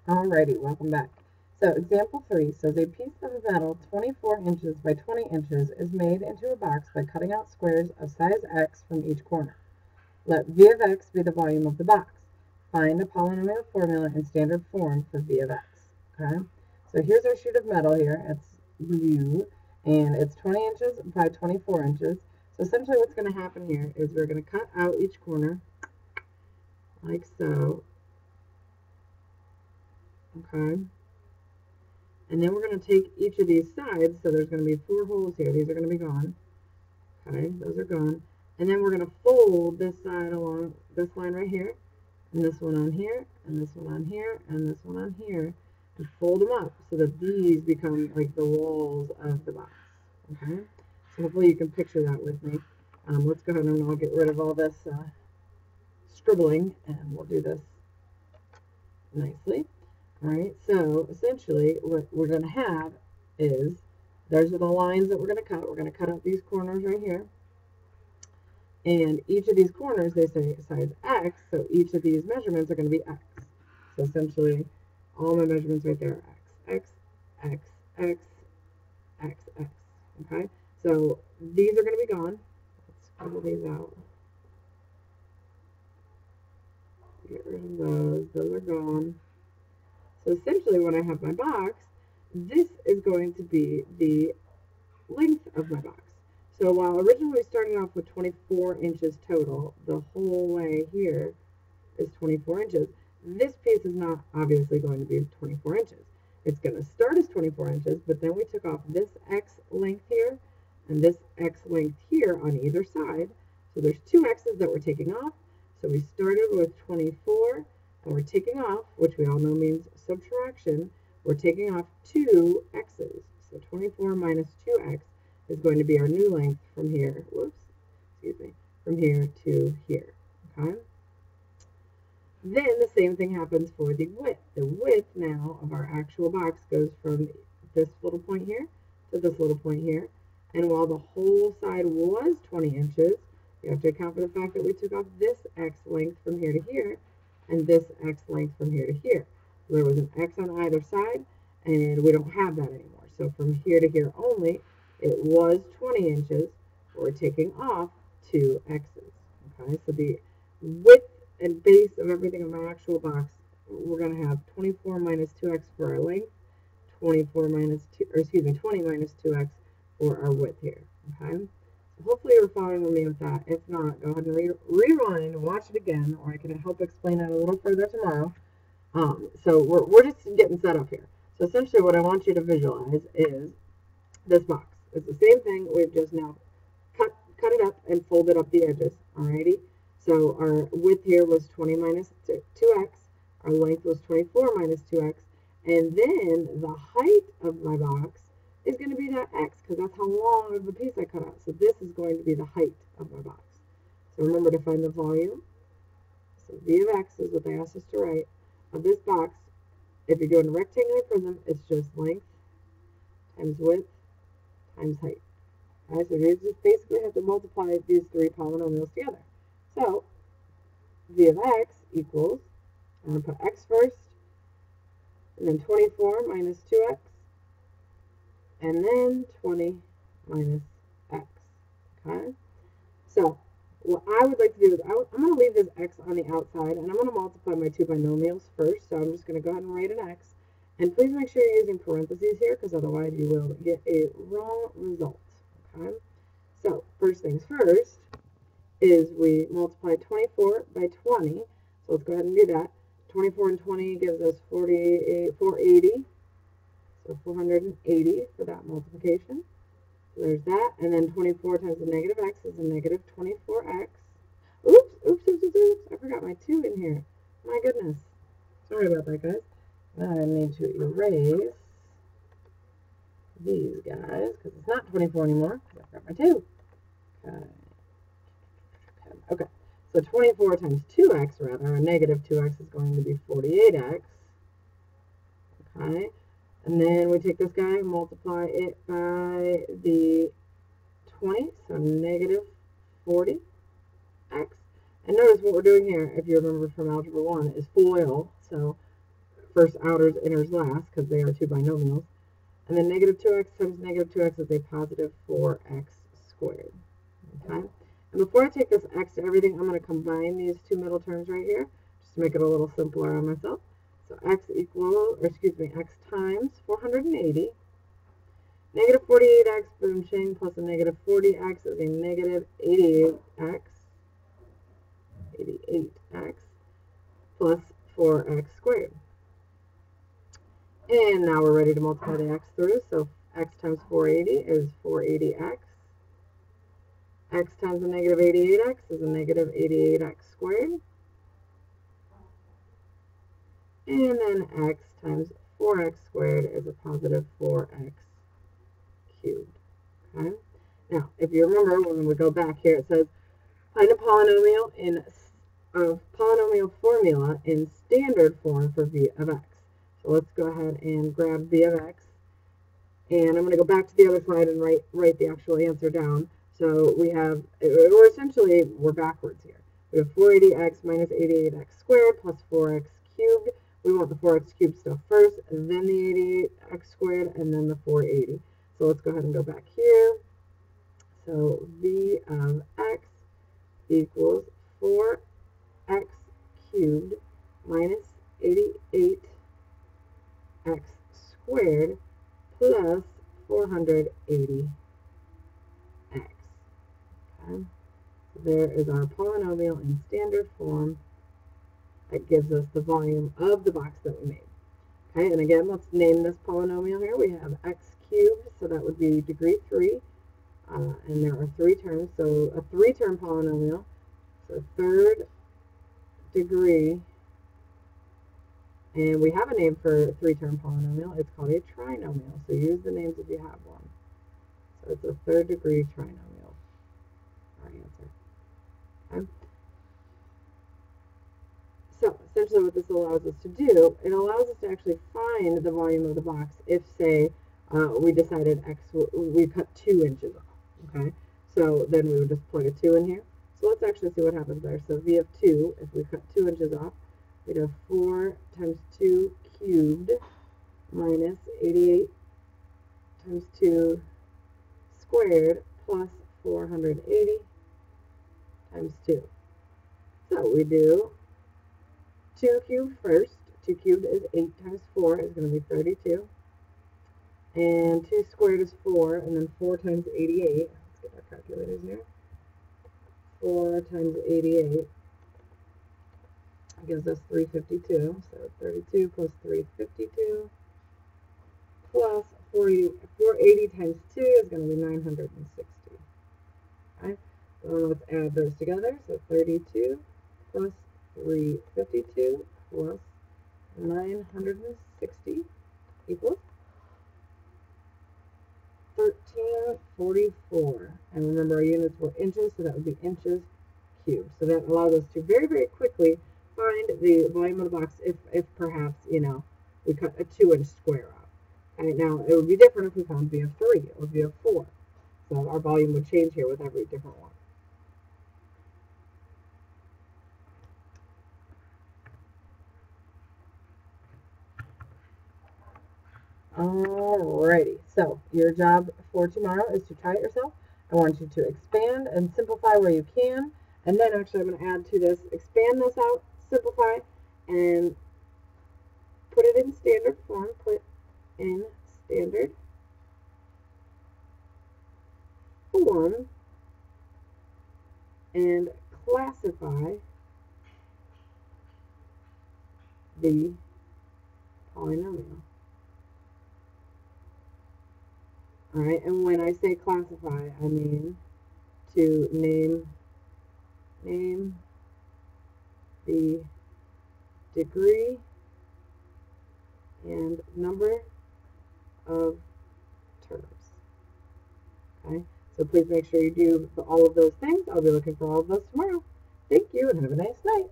Alrighty, welcome back. So example 3 says a piece of metal 24 inches by 20 inches is made into a box by cutting out squares of size x from each corner. Let v of x be the volume of the box. Find a polynomial formula in standard form for v of x. Okay, so here's our sheet of metal here. It's blue, and it's 20 inches by 24 inches. So essentially what's going to happen here is we're going to cut out each corner like so. Okay. And then we're going to take each of these sides, so there's going to be 4 holes here. These are going to be gone. Okay, those are gone. And then we're going to fold this side along this line right here, and this one on here, and this one on here, and this one on here, and fold them up so that these become like the walls of the box. Okay, so hopefully you can picture that with me. Let's go ahead and I'll get rid of all this scribbling, and we'll do this nicely. All right, so essentially what we're going to have is, those are the lines that we're going to cut. We're going to cut out these corners right here. And each of these corners, they say size x, so each of these measurements are going to be x. So essentially, all my measurements right there are x, x, x, x, x, x. Okay, so these are going to be gone. Let's scribble these out. Get rid of those. Those are gone. So essentially when I have my box, this is going to be the length of my box. So while originally we started off with 24 inches total, the whole way here is 24 inches. This piece is not obviously going to be 24 inches. It's going to start as 24 inches, but then we took off this x length here and this x length here on either side. So there's 2 x's that we're taking off. So we started with 24. And we're taking off, which we all know means subtraction, we're taking off 2 x's. So 24 minus 2x is going to be our new length from here, from here to here, okay? Then the same thing happens for the width. The width now of our actual box goes from this little point here to this little point here. And while the whole side was 20 inches, you have to account for the fact that we took off this x length from here to here, and this x length from here to here. So there was an x on either side, and we don't have that anymore. So from here to here only, it was 20 inches. We're taking off 2 x's. Okay, so the width and base of everything in my actual box, we're going to have 24 minus 2x for our length, 20 minus 2x for our width here. Okay. Hopefully you're following me with that. If not, go ahead and rewind and watch it again, or I can help explain it a little further tomorrow. So we're just getting set up here. So essentially what I want you to visualize is this box. It's the same thing. We've just now cut it up and folded up the edges. Alrighty. So our width here was 20 minus 2x. Our length was 24 minus 2x. And then the height of my box is going to be that x, because that's how long of the piece I cut out. So this is going to be the height of my box. So remember to find the volume. So v of x is what they asked us to write of this box. If you're doing a rectangular prism, it's just length times width times height. All right, so you just basically have to multiply these 3 polynomials together. So v of x equals, I'm going to put x first, and then 24 minus 2x, and then 20 minus x, okay? So what I would like to do is I'm going to leave this x on the outside, and I'm going to multiply my 2 binomials first. So I'm just going to go ahead and write an x. And please make sure you're using parentheses here, because otherwise you will get a wrong result, okay? So first things first is we multiply 24 by 20. So let's go ahead and do that. 24 and 20 gives us 480. So 480 for that multiplication. So there's that. And then 24 times the negative x is a negative 24x. Oops. I forgot my 2 in here. My goodness. Sorry about that, guys. Now I need to erase these guys, because it's not 24 anymore. I've got my 2. Okay. So 24 times 2x, rather, a negative 2x is going to be 48x. Okay. And then we take this guy and multiply it by the 20, so negative 40x. And notice what we're doing here, if you remember from Algebra 1, is FOIL. So first outers, inners last, because they are two binomials. And then negative 2x times negative 2x is a positive 4x squared. Okay? And before I take this x to everything, I'm going to combine these two middle terms right here, just to make it a little simpler on myself. So x x times 480. Negative 48x, boom, ching, plus a negative 40x is a negative 88x. 88x plus 4x squared. And now we're ready to multiply the x through. So x times 480 is 480x. X times a negative 88x is a negative 88x squared. And then x times 4x squared is a positive 4x cubed. Okay? Now, if you remember, when we go back here, it says find a polynomial in polynomial formula in standard form for v of x. So let's go ahead and grab v of x. And I'm going to go back to the other slide and write the actual answer down. So we have, we're backwards here. We have 480x minus 88x squared plus 4x cubed. We want the 4x cubed stuff first, and then the 88x squared, and then the 480. So let's go ahead and go back here. So v of x equals 4x cubed minus 88x squared plus 480x. Okay? So there is our polynomial in standard form that gives us the volume of the box that we made. Okay, and again, let's name this polynomial here. We have x cubed, so that would be degree 3. And there are 3 terms, so a 3-term polynomial. So third degree, and we have a name for a 3-term polynomial. It's called a trinomial, so use the names if you have one. So it's a third degree trinomial, our answer. Okay. So essentially what this allows us to do, it allows us to actually find the volume of the box if, say, we decided we cut 2 inches off. Okay, so then we would just plug a 2 in here. So let's actually see what happens there. So v of 2, if we cut 2 inches off, we'd have 4 times 2 cubed minus 88 times 2 squared plus 480 times 2. So we do 2 cubed first. 2 cubed is 8 times 4 is going to be 32. And 2 squared is 4, and then 4 times 88. Let's get our calculators here. 4 times 88 gives us 352. So 32 plus 352 plus 480 times 2 is going to be 960. Okay, so let's add those together. So 32 plus 352 plus 960 equals 1344. And remember, our units were inches, so that would be inches cubed. So that allows us to very, very quickly find the volume of the box if perhaps, we cut a 2-inch square out. Okay, now, it would be different if we found v of 3 or v of 4. So our volume would change here with every different one. Alrighty, so your job for tomorrow is to try it yourself. I want you to expand and simplify where you can, and then actually I'm going to add to this, expand this out, simplify, and put it in standard form, put in standard form, and classify the polynomial. All right, and when I say classify, I mean to name the degree and number of terms. Okay, so please make sure you do all of those things. I'll be looking for all of those tomorrow. Thank you and have a nice night.